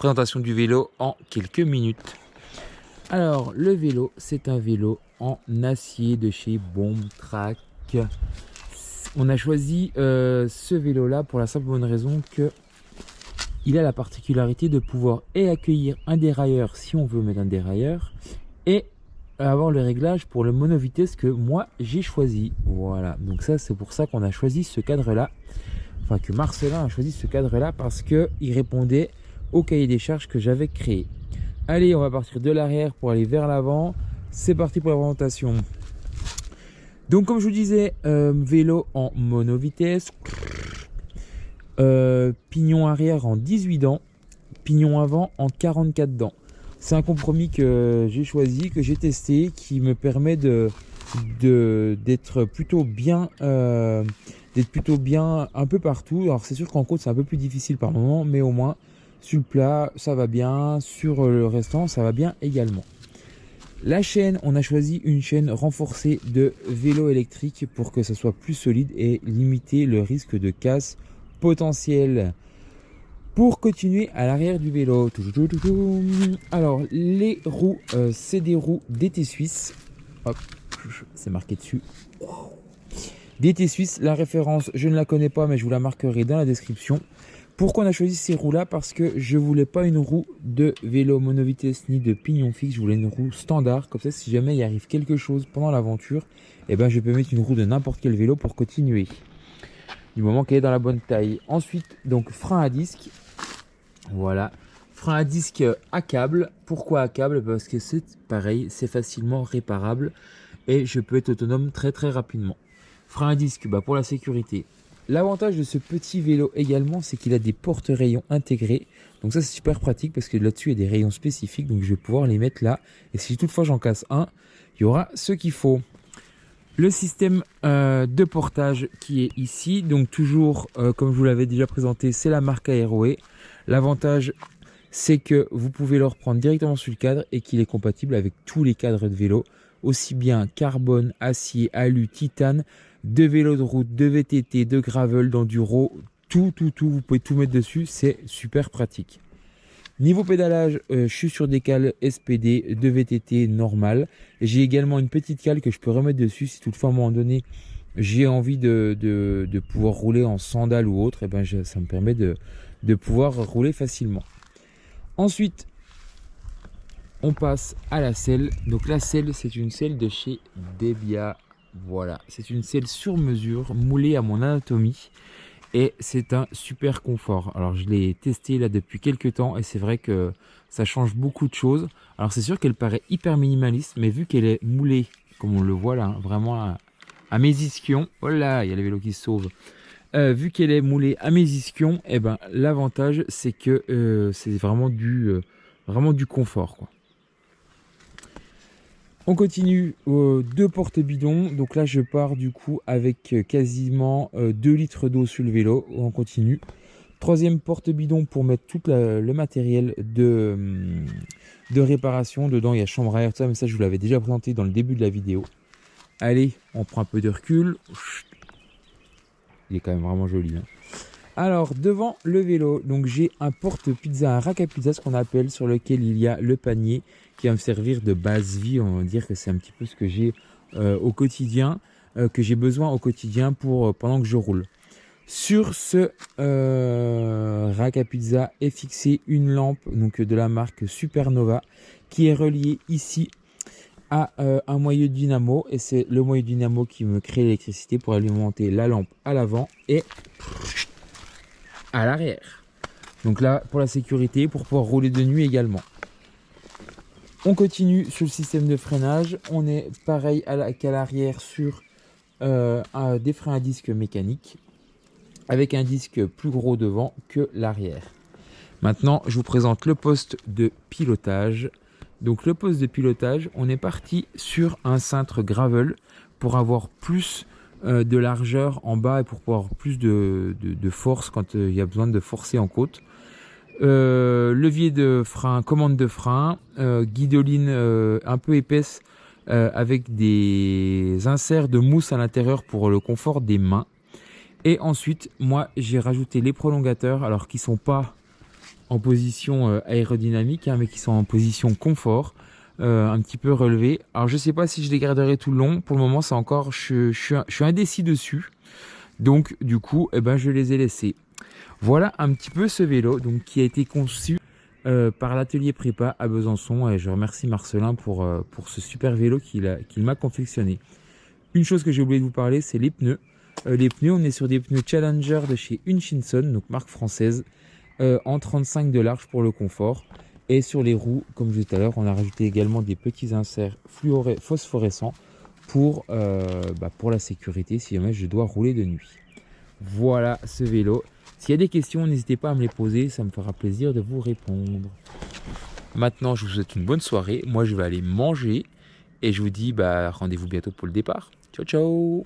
Présentation du vélo en quelques minutes. Alors, le vélo, c'est un vélo en acier de chez Bomtrac. On a choisi ce vélo-là pour la simple bonne raison que il a la particularité de pouvoir accueillir un dérailleur si on veut mettre un dérailleur et avoir le réglage pour le monovitesse que moi j'ai choisi. Voilà, donc ça c'est pour ça qu'on a choisi ce cadre-là. Enfin que Marcelin a choisi ce cadre-là parce qu'il répondait au cahier des charges que j'avais créé. Allez, on va partir de l'arrière pour aller vers l'avant. C'est parti pour la présentation. Donc comme je vous disais, vélo en monovitesse. Pignon arrière en 18 dents, pignon avant en 44 dents. C'est un compromis que j'ai choisi, que j'ai testé, qui me permet d'être plutôt bien un peu partout. Alors c'est sûr qu'en côte c'est un peu plus difficile par moment, mais au moins sur le plat ça va bien, sur le restant ça va bien également. La chaîne, on a choisi une chaîne renforcée de vélo électrique pour que ça soit plus solide et limiter le risque de casse potentiel. Pour continuer à l'arrière du vélo, alors les roues, c'est des roues DT Suisse. Hop, c'est marqué dessus. DT Suisse, la référence, je ne la connais pas, mais je vous la marquerai dans la description. Pourquoi on a choisi ces roues là? Parce que je voulais pas une roue de vélo monovitesse ni de pignon fixe, je voulais une roue standard, comme ça si jamais il arrive quelque chose pendant l'aventure, et ben je peux mettre une roue de n'importe quel vélo pour continuer, du moment qu'elle est dans la bonne taille. Ensuite, donc frein à disque, voilà, frein à disque à câble. Pourquoi à câble? Parce que c'est pareil, c'est facilement réparable et je peux être autonome très rapidement. Frein à disque, pour la sécurité. L'avantage de ce petit vélo également, c'est qu'il a des porte-rayons intégrés. Donc ça c'est super pratique parce que là-dessus il y a des rayons spécifiques, donc je vais pouvoir les mettre là. Et si toutefois j'en casse un, il y aura ce qu'il faut. Le système de portage qui est ici, donc toujours comme je vous l'avais déjà présenté, c'est la marque Aeroé. L'avantage c'est que vous pouvez le reprendre directement sur le cadre et qu'il est compatible avec tous les cadres de vélo, aussi bien carbone, acier, alu, titane, de vélo de route, de VTT, de gravel, d'enduro, tout, vous pouvez tout mettre dessus, c'est super pratique. Niveau pédalage, je suis sur des cales SPD de VTT normal. J'ai également une petite cale que je peux remettre dessus si toutefois à un moment donné j'ai envie de pouvoir rouler en sandales ou autre, et ben ça me permet de pouvoir rouler facilement. Ensuite, on passe à la selle. Donc la selle, c'est une selle de chez Debia. Voilà, c'est une selle sur mesure, moulée à mon anatomie. Et c'est un super confort. Alors je l'ai testé là depuis quelques temps et c'est vrai que ça change beaucoup de choses. Alors c'est sûr qu'elle paraît hyper minimaliste, mais vu qu'elle est moulée, comme on le voit là, vraiment à mes ischions. Oh là, il y a les vélos qui se sauvent. Vu qu'elle est moulée à mes ischions, et ben l'avantage c'est que c'est vraiment du confort, quoi. On continue, 2 porte-bidons. Donc là, je pars du coup avec quasiment 2 litres d'eau sur le vélo. On continue. 3e porte-bidon pour mettre tout le matériel de réparation. Dedans, il y a chambre à air, tout ça. Mais ça, je vous l'avais déjà présenté dans le début de la vidéo. Allez, on prend un peu de recul. Il est quand même vraiment joli, hein. Alors, devant le vélo, donc j'ai un porte-pizza, un rack à pizza, ce qu'on appelle, sur lequel il y a le panier qui va me servir de base vie. On va dire que c'est un petit peu ce que j'ai au quotidien, que j'ai besoin au quotidien pour pendant que je roule. Sur ce rack à pizza est fixée une lampe donc de la marque Supernova qui est reliée ici à un moyeu dynamo, et c'est le moyeu dynamo qui me crée l'électricité pour alimenter la lampe à l'avant et à l'arrière. Donc là, pour la sécurité, pour pouvoir rouler de nuit également. On continue sur le système de freinage. On est pareil qu'à l'arrière sur des freins à disque mécaniques avec un disque plus gros devant que l'arrière. Maintenant, je vous présente le poste de pilotage. Donc le poste de pilotage, on est parti sur un cintre gravel pour avoir plus de largeur en bas et pour pouvoir avoir plus de force quand il y a besoin de forcer en côte. Levier de frein, commande de frein, guidoline un peu épaisse avec des inserts de mousse à l'intérieur pour le confort des mains. Et ensuite, moi j'ai rajouté les prolongateurs, alors qui sont pas en position aérodynamique, hein, mais qui sont en position confort, un petit peu relevé. Alors je sais pas si je les garderai tout le long. Pour le moment, c'est encore, je suis indécis dessus. Donc du coup, eh ben, je les ai laissés. Voilà un petit peu ce vélo donc, qui a été conçu par l'atelier prépa à Besançon. Et je remercie Marcelin pour ce super vélo qu'il m'a confectionné. Une chose que j'ai oublié de vous parler, c'est les pneus. Les pneus, on est sur des pneus Challenger de chez Hutchinson, donc marque française, en 35 de large pour le confort. Et sur les roues, comme je disais tout à l'heure, on a rajouté également des petits inserts phosphorescents pour la sécurité si jamais je dois rouler de nuit. Voilà ce vélo. S'il y a des questions, n'hésitez pas à me les poser, ça me fera plaisir de vous répondre. Maintenant, je vous souhaite une bonne soirée. Moi, je vais aller manger et je vous dis rendez-vous bientôt pour le départ. Ciao, ciao!